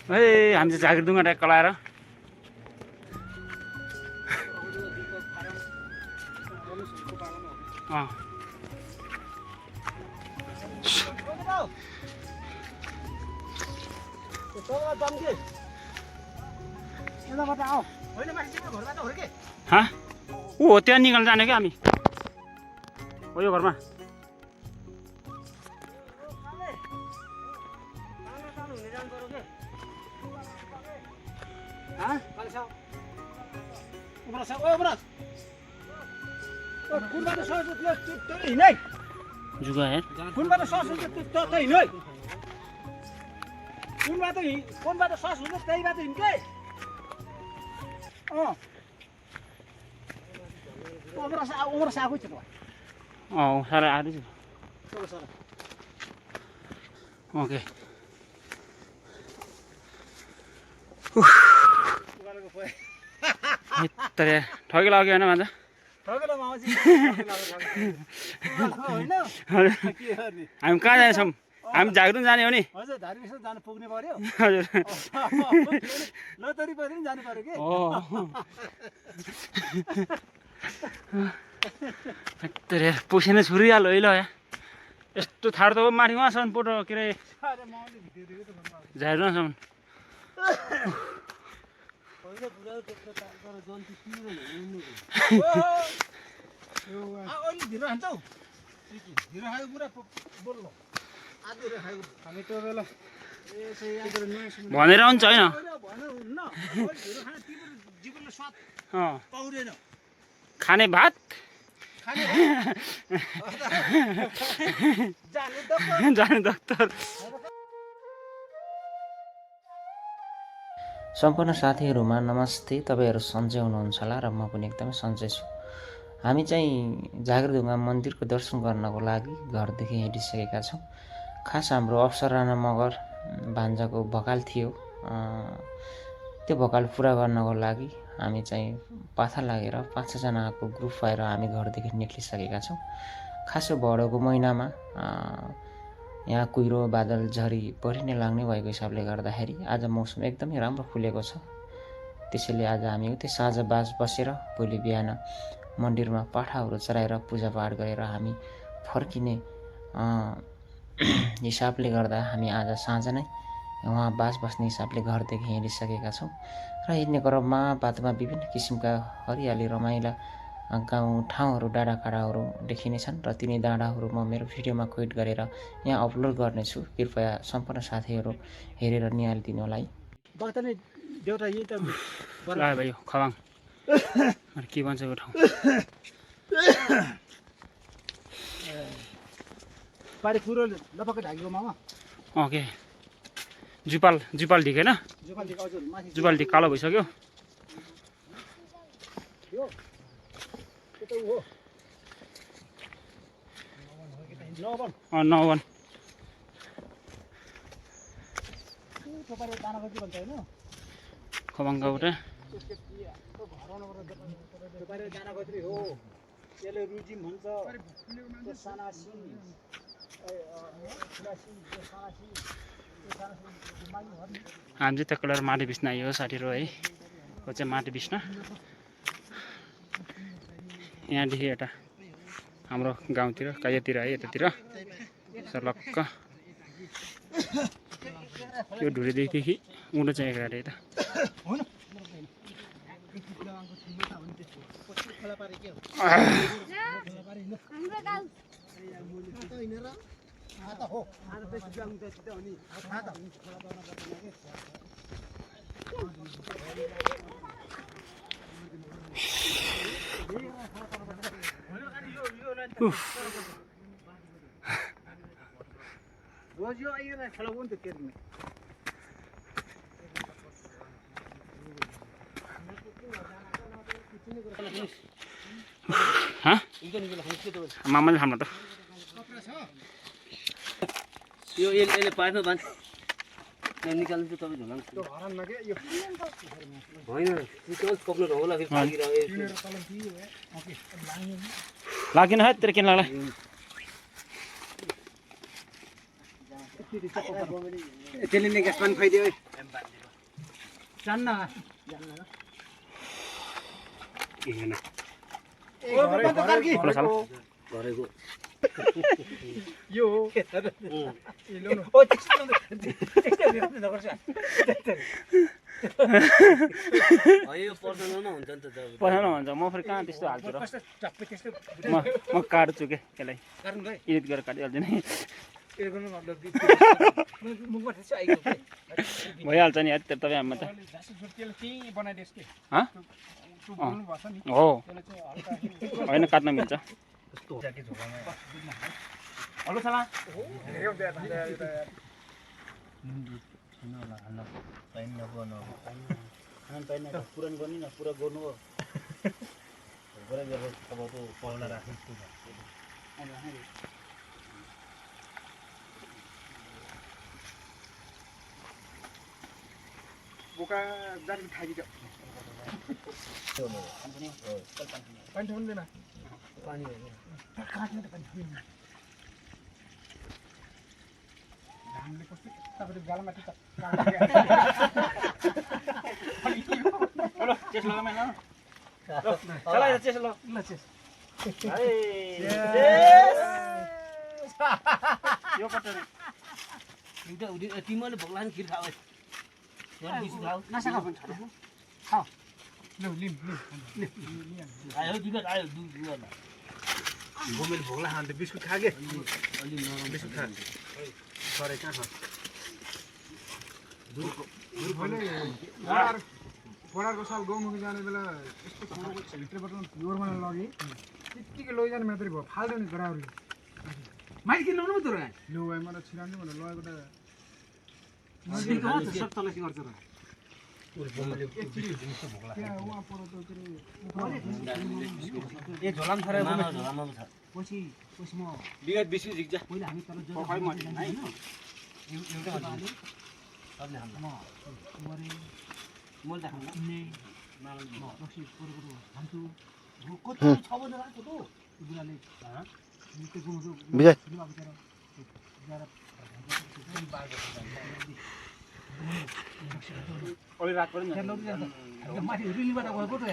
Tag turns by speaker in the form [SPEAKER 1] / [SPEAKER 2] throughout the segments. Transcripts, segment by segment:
[SPEAKER 1] ए हामी चाहिँ झाँक्रीडुङ्गा ट्याक कलाएर ऊ हो त्यहाँ निकाल्न जाने क्या हामी हो यो घरमा जुगा हेर
[SPEAKER 2] कुनबाट सस हुन्छ त्यो त हिँड्नु है कुनबाट सस हुन्छ त्यही बाटो हिँड्के उम्र आफै छ
[SPEAKER 1] साह्रै आएर छु ओके ठगी लाग्यो होइन भन्छ हामी कहाँ जानेछौँ हामी झाँक्रीडुङ्गा जाने हो नि
[SPEAKER 2] हजुर धार्मिक जानु पुग्ने पर्यो
[SPEAKER 1] हजुर
[SPEAKER 2] लोतरी पनि जानु पर्यो कि
[SPEAKER 1] पुसिने छुरिहाल्यो है ल यस्तो थाहा त माथि उहाँसम्म पोटो के अरे झाँक्रीडुङ्गासम्म भनेर हुन्छ होइन खाने भात जाने डाक्टर
[SPEAKER 3] सम्पूर्ण साथीहरूमा नमस्ते। तपाईँहरू सन्चै हुनुहुन्छ होला र म पनि एकदमै सन्चै छु। हामी चाहिँ झाँक्रीडुङ्गा मन्दिरको दर्शन गर्नको लागि घरदेखि हिँडिसकेका छौँ। खास हाम्रो अप्सर राणा मगर भान्जाको भकाल थियो, त्यो भकाल पुरा गर्नको लागि हामी चाहिँ पाथा लागेर 5-6 जनाको ग्रुप भएर हामी घरदेखि निक्लिसकेका छौँ। खास भदौको महिनामा यहाँ कुहिरो बादल झरी बढी नै लाग्ने भएको हिसाबले गर्दाखेरि आज मौसम एकदमै राम्रो खुलेको छ। त्यसैले आज हामी उतै साँझ बाज बसेर भोलि बिहान मन्दिरमा पाठाहरू चढाएर पूजापाठ गरेर हामी फर्किने हिसाबले गर्दा हामी आज साँझ नै उहाँ बास बस्ने हिसाबले घरदेखि हिँडिसकेका छौँ र हिँड्ने क्रममा बाटोमा विभिन्न किसिमका हरियाली रमाइला गाउँ ठाउँहरू डाँडाकाँडाहरू देखिनेछन् र तिनी डाँडाहरू म मेरो भिडियोमा कोइट गरेर यहाँ अपलोड गर्नेछु। कृपया सम्पूर्ण साथीहरू हेरेर निहालिदिनु होला है।
[SPEAKER 1] भाइ खवाङ के भन्छ यो ठाउँ ओके जुपाल ढिक होइन जुपाल ढिक कालो भइसक्यो। नवन खवाङ गाउँबाट हामी चाहिँ त्यहाँ माटो बिच्न आयो साथीहरू है। हो चाहिँ माटो बिच्न यहाँदेखि यता हाम्रो गाउँतिर कायतिर है यतातिर सर्लक्क यो ढुरीदेखि उँडो चाहिँ एघार यता मामाले खानु त
[SPEAKER 4] यो यसले पाइपमा बाँध निकाल्नु चाहिँ तपाईँ झोलाङ होइन पक्नु होला
[SPEAKER 1] लाग्दैन है तेरो किन लाग्ला
[SPEAKER 2] त्यसले ग्यास पानी खुवाइदियो जान्न
[SPEAKER 1] ठुलो साल
[SPEAKER 4] घरेको
[SPEAKER 2] यो हो ओ त्यस्तो नगर्छ
[SPEAKER 4] यो पर्दैन न हुन्छ नि त जब
[SPEAKER 1] पठाउनु हुन्छ म फेरि कहाँ त्यस्तो हाल्छु र
[SPEAKER 2] कस्तो चप्पे त्यस्तो
[SPEAKER 1] म काट्छु के यसलाई
[SPEAKER 2] कारण भाइ
[SPEAKER 1] एडिट गरेर काटिहाल्छु नि
[SPEAKER 2] यो गर्नु मतलब मुखमा त्यसो आइगयो के
[SPEAKER 1] भइहाल्छ नि यति तपाईँ हामीमा त
[SPEAKER 2] त्यसले केही बनाइदियोस् के
[SPEAKER 1] हँ
[SPEAKER 2] त्यो बोल्नु भएको नि
[SPEAKER 1] हो
[SPEAKER 2] त्यसले चाहिँ हल्का
[SPEAKER 1] होइन काट्न मिल्छ
[SPEAKER 2] ज्याके झोकामा
[SPEAKER 1] हेलो साला
[SPEAKER 4] पुरान गर्ने न पुरा गर्नु हो पुरा गरेर तपाईँको पौला राख्नु
[SPEAKER 2] बोका जाति थाकिदियो पानी थप्दैन
[SPEAKER 4] पानी
[SPEAKER 2] काट्नु त पानी थप्दैन हामीले कस्तो तपाईँले गालामाथि त
[SPEAKER 1] हेलो चेस लगामै ल चला चेस ल
[SPEAKER 2] ल चेस
[SPEAKER 1] यो पट्टि
[SPEAKER 4] एउटा तिमीले भोग्ला नि खिर खाऊ
[SPEAKER 2] नसका पनि खाऊ ल लिम
[SPEAKER 4] आयो दुध आयो दुध
[SPEAKER 2] घुमेर भोग्ला खान्छ बिस्कुट खा के
[SPEAKER 4] अलि नरम
[SPEAKER 2] बिस्कुट खा सरे कहाँ छ
[SPEAKER 5] बडारको साल गौमुखी जाने बेला यस्तो भित्रबाट प्योर बनाएर लगे त्यत्तिकै लैजाने मात्रै भयो फाल्दैन नि गराउरी
[SPEAKER 2] माइक किन लाउनु त र
[SPEAKER 5] लो भाइ मलाई छिरान्छु भनेर लगेको त
[SPEAKER 2] सत्तलाई गर्छ र
[SPEAKER 5] त्यहाँ उहाँ पर त के
[SPEAKER 2] ए झोलाम खरा
[SPEAKER 4] झोलामा छ
[SPEAKER 2] पछि पछि म
[SPEAKER 1] बिगत बिस्कुट झिक्छ
[SPEAKER 2] पहिला हामी तर
[SPEAKER 1] खै म हैन
[SPEAKER 2] एउटा
[SPEAKER 4] सबले हाम्रो
[SPEAKER 2] मैले त खानु
[SPEAKER 4] माल
[SPEAKER 2] पछि पुरो खान्छु कति छ बजे राख्छ त बुढाले त्यो गुम्सो
[SPEAKER 3] विजय
[SPEAKER 1] अलि रात पनि
[SPEAKER 2] माथि रिलीबाट गएको त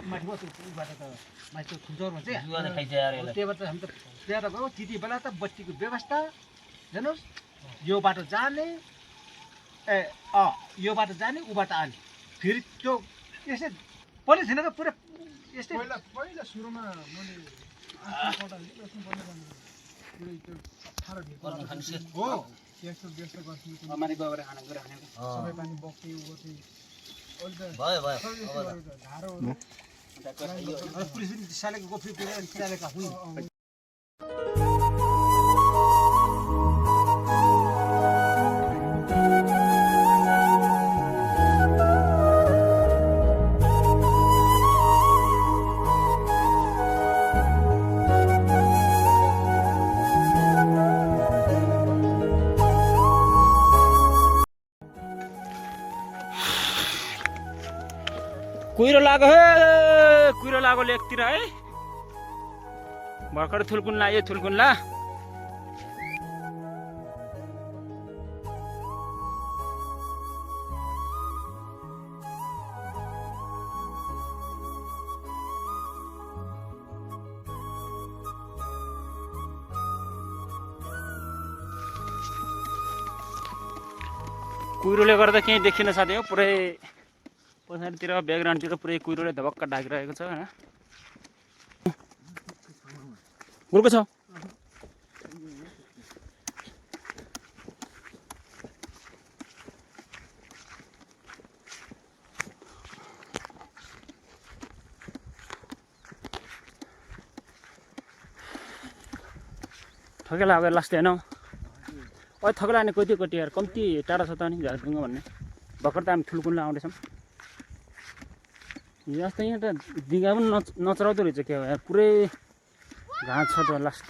[SPEAKER 2] माथि उबाट त माथि खुन्चर भन्छ
[SPEAKER 4] जुवा त खाइसक्यो यार
[SPEAKER 2] त्यहाँबाट हामी त त्यहाँ त गयो त्यति बेला त बत्तीको व्यवस्था हेर्नुहोस् यो बाटो जाने यो बाटो जाने उबाट आने फेरि त्यो यस्तै पहिले थिएन त पुरा यस्तै
[SPEAKER 5] पहिला सुरुमा मैले हो त्यस्तो व्यस्त गर्छु
[SPEAKER 1] माथि गएर खाना गएर खाने
[SPEAKER 5] सबै पानी बग्थ्यो उ गर्थ्यो अहिले त
[SPEAKER 4] भयो भयो
[SPEAKER 5] धारो
[SPEAKER 2] पुलिस पनि सालेको गोफ्री चालेका हुन्
[SPEAKER 1] कुहिरो लाग्यो हे कुहिरो लाग्यो लेकतिर है भर्खर थुल्कुन लाग्यो थुल्कुन ला कुहिरोले गर्दा केही देखिन साथै हो पुरै पछाडितिर ब्याकग्राउन्डतिर पुरै कुहिरोले धबक्क ढाकिरहेको छ होइन गुरुको छ ठगेला अब लास्ट होइन अहिले थगेला नि कति कति यार कम्ती टाढा छ त नि झारडुङ्गा भन्ने भर्खर त हामी ठुल्कुन्ला आउँदैछौँ जस्तै यहाँ त दिघा पनि नचराउँदो रहेछ क्या यार पुरै घाँस छ त लास्ट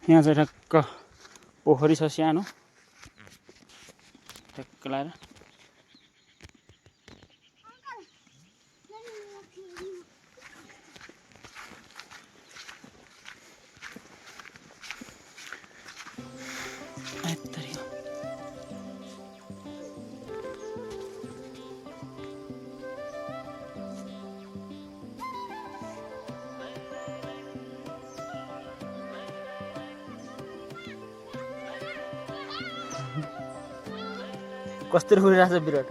[SPEAKER 1] यहाँ चाहिँ ठ्याक्क पोखरी छ सानो ठ्याक्क लाएर कस्तो उडिरहेको छ बिरुवा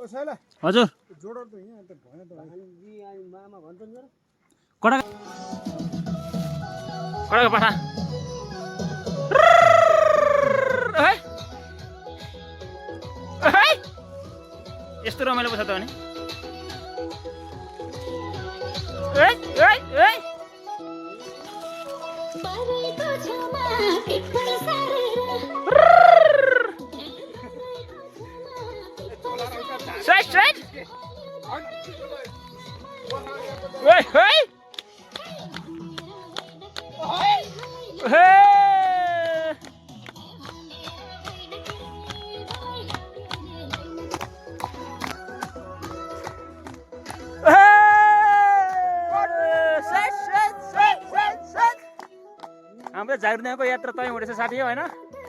[SPEAKER 5] ओ साला
[SPEAKER 1] हजुर
[SPEAKER 5] जोडर त यहाँ त भएन त
[SPEAKER 2] मामा भन्छ नि
[SPEAKER 1] कडा कडाको पाठा यस्तो रमाइलो पो छ त भने Straight. हाम्रो झारखण्डको यात्रा तय हुँदैछ साथी हो हैन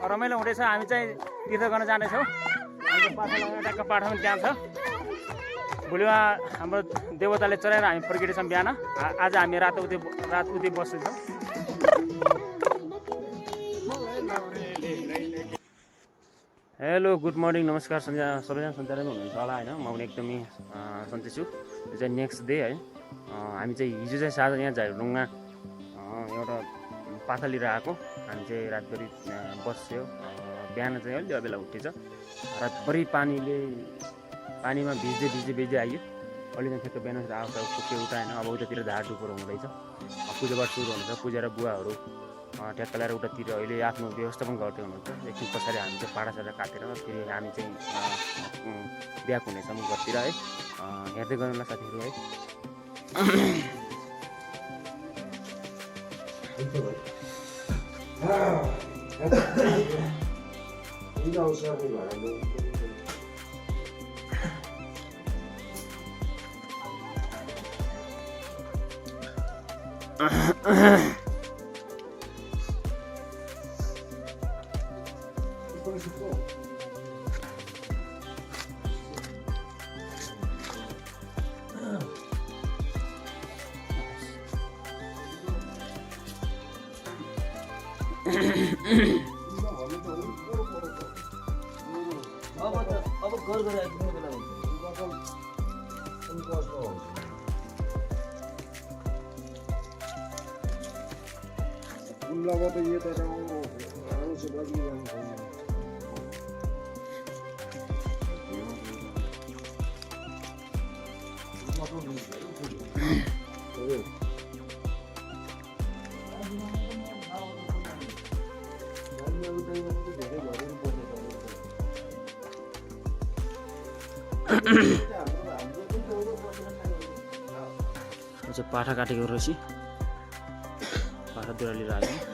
[SPEAKER 1] रमाइलो हुँदैछ हामी चाहिँ तीर्थ गर्न जानेछौँ ट्याक्क पाठामा त्यहाँ छ भोलिमा हाम्रो देवताले चढाएर हामी फर्किँदैछौँ बिहान आज हामी रात उति बस्दैछौँ हेलो गुड मर्निङ नमस्कार सबैजना सन्चै हुनुहुन्छ होला होइन म पनि एकदमै सन्चै छु यो चाहिँ नेक्स्ट डे है हामी चाहिँ हिजो चाहिँ साँझ यहाँ झारखण्डमा एउटा पाखा लिएर आएको हामी चाहिँ रातभरि बस्यो बिहान चाहिँ अलि बेला उठेछ रातभरि पानीमा भिज्दै आइयो अलिकति ठ्याक्क बिहान आउँछ पुग्यो उता होइन अब उतातिर झारडुकुरो हुँदैछ पूजाबाट सुरु हुन्छ पूजा र बुवाहरू ट्याक्क ल्याएर उतातिर अहिले आफ्नो व्यवस्थापन गर्दै हुनुहुन्छ एकछिन पछाडि हामी चाहिँ पाडासाडा काटेर फेरि हामी चाहिँ बिहाको हुनेछौँ घरतिर है हेर्दै गर्नुलाई साथीहरू है
[SPEAKER 2] अब घर आइपुग्ने बेला
[SPEAKER 5] लगत ये त आउँछ बगिरहनु छैन
[SPEAKER 1] पाठा काटेको रहेछ पाठा दुरा लिएर आयो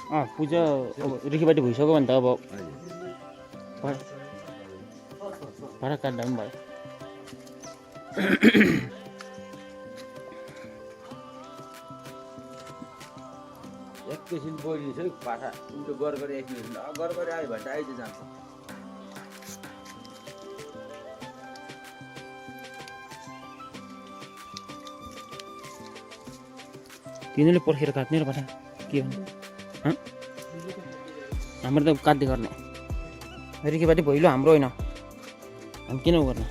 [SPEAKER 1] पूजा अब रेखीपाटी भइसक्यो भने त अब भाडा काट्दा पनि भयो।
[SPEAKER 4] एकैछिन बोलिन्छ है पाठा उल्टो गरगरी एकछिन गरगरी आयो भने त आइज जान्छ।
[SPEAKER 1] तिनीहरूले पर्खेर काट्ने र पाठा के भन्नु हाम्रो त काट्दै गर्ने रेखीपाटी भइलो हाम्रो होइन हामी किन गर्ने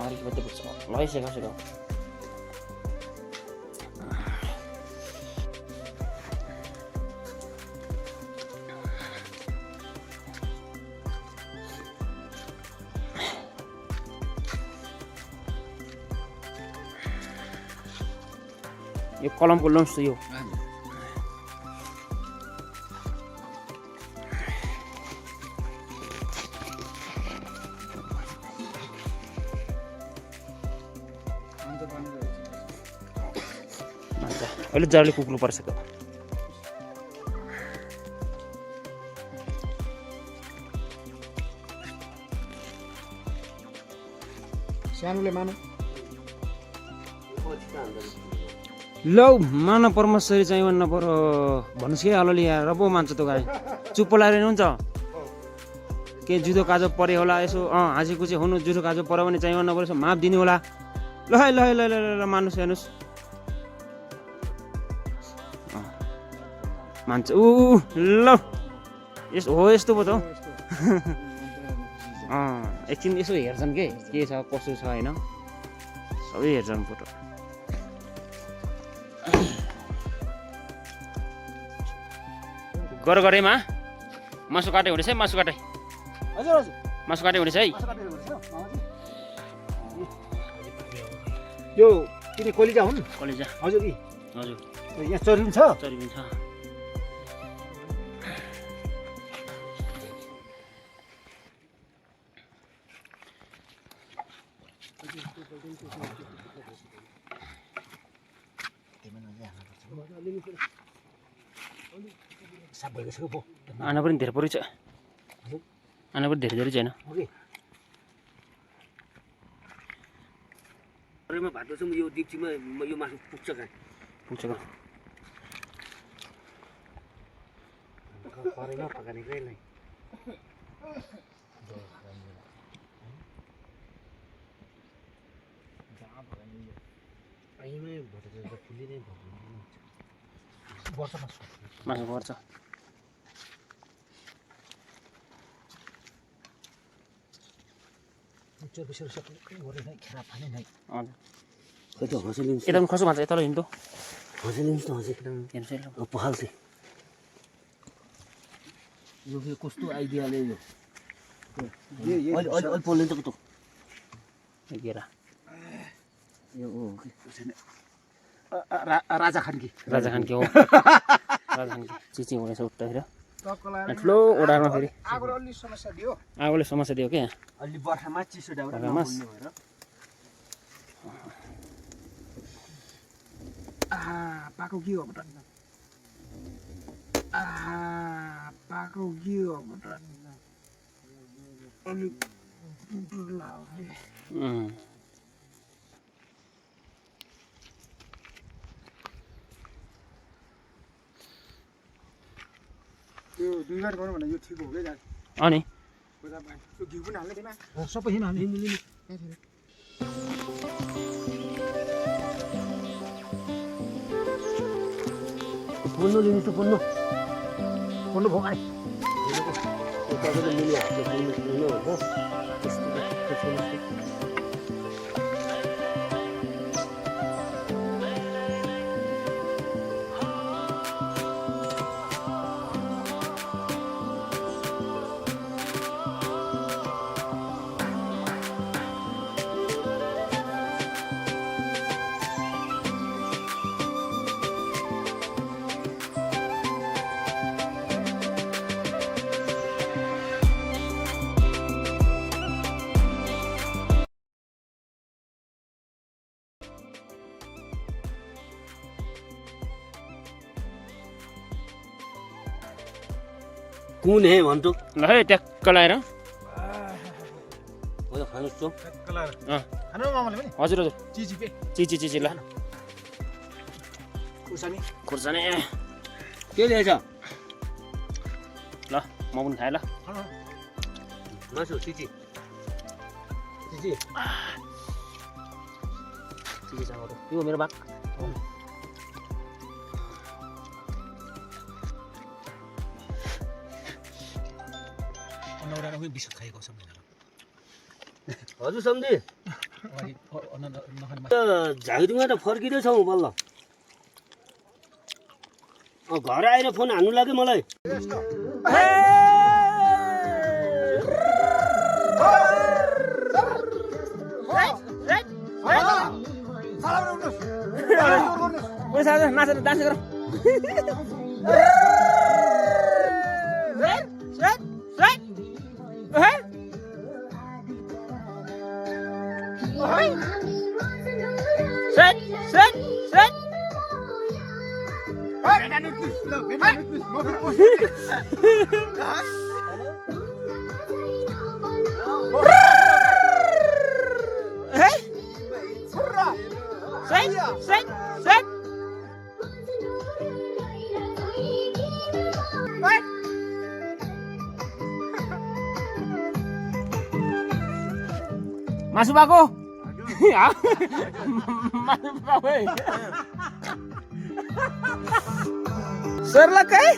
[SPEAKER 1] रेखीपाटी पुग्छ लगाइसकेको यो कलमको लन्च यो अहिले जराले कुक्नु पर्छ त
[SPEAKER 5] सानोले मानु
[SPEAKER 1] लौ मान परमेश्वरी चाहिँ भन्न पर्यो भन्नुहोस् कि अलि यहाँ र पो मान्छ त गाई चुप्प लागेर हुन्छ केही जुदो काजो पऱ्यो होला यसो हाँसी कुची हुनु जुदो काजो पऱ्यो भने चाहिँ भन्न पर्यो माफ दिनु होला ल है ल है ल ल मान्नुहोस् हेर्नुहोस् मान्छ ल यस हो यस्तो पो त एकछिन यसो हेर्छन् के छ कसो छ होइन सबै हेर्छन् फोटो गरगरेमा मासु काटे हुनेछ है मासु काटे
[SPEAKER 2] हजुर हजुर
[SPEAKER 1] मासु काटे हुनेछ है
[SPEAKER 2] यो तिमी कलिजा हुन्
[SPEAKER 1] कलेजा
[SPEAKER 2] हजुर कि
[SPEAKER 1] हजुर
[SPEAKER 2] यहाँ चरिम छ
[SPEAKER 1] चरिबिन छ
[SPEAKER 2] साफ भइसक्यो पो
[SPEAKER 1] आना पनि धेरै पऱ्यो छ आना पनि धेरै छैन
[SPEAKER 2] ओके अरेमा भात छ यो दिप्चीमा यो मासु पुग्छ कहाँ
[SPEAKER 1] पुग्छ का
[SPEAKER 2] परेमा पकाने गए नै आइमै भटेर त फुली नै वर्ष
[SPEAKER 1] मासु पर्छ
[SPEAKER 2] चौबिसहरू सबै गरेर नै खेरा फाले नै
[SPEAKER 1] हजुर
[SPEAKER 2] खै त हँसे लिन्छ
[SPEAKER 1] यता पनि खसो मान्छ यता हिँड्दो
[SPEAKER 2] हँसे लिन्छ त हँसे
[SPEAKER 1] हेर्नु चाहिँ ल
[SPEAKER 2] पहाल चाहिँ यो फेरि कस्तो आइडियाले यो अहिले अहिले पोल्ने त कस्तो
[SPEAKER 1] गेरा
[SPEAKER 2] यो राजा खानकी
[SPEAKER 1] राजा खानकी हो राजा खानकी चिची हुनेछ उठ्दाखेरि ठुलो ओडारमा फेरि
[SPEAKER 5] आगोले अलि समस्या दियो
[SPEAKER 1] आगोले समस्या दियो क्या
[SPEAKER 2] अलि बर्खामा चिसो डाउरा
[SPEAKER 1] बर्खामा?
[SPEAKER 2] नबोल्ने भएर
[SPEAKER 5] पाको के हो बटन पाको के हो बटन अलिक त्यो 2 बार गर्नु भने यो ठिक हो क्या
[SPEAKER 1] अनि
[SPEAKER 5] त्यो घिउ पनि हाल्ने थिएन
[SPEAKER 2] सबै हिँड हाल्ने पोल्नु लिनु त पोल्नु पोल्नु भयो आइ तपाईँले मिली हाल्नु
[SPEAKER 4] कुन हे भन्छु
[SPEAKER 1] ल है ट्याक्क लगाएर
[SPEAKER 4] हो त खानुस् त
[SPEAKER 2] कलर
[SPEAKER 1] अँ
[SPEAKER 2] खानु मामाले पनि
[SPEAKER 1] हजुर हजुर
[SPEAKER 2] चिची के
[SPEAKER 1] चिची ल
[SPEAKER 2] खुर्सानी
[SPEAKER 1] खुर्सानी
[SPEAKER 4] के ल्याएछ
[SPEAKER 1] ल म पनि खाएँ ल
[SPEAKER 4] मासु चिची चिची
[SPEAKER 1] चिची चामल यो मेरो बाक
[SPEAKER 2] अनौरा पनि बिस्कुट खाएको सम्झना
[SPEAKER 4] हजुर सम्झी
[SPEAKER 2] अगाडि नखाने
[SPEAKER 4] झाइरुङमा त फर्किँदैछौँ बल्ल घर आएर फोन हान्नु लाग्यो मलाई
[SPEAKER 1] नाचेर डान्स गर मासु भएको सरला काय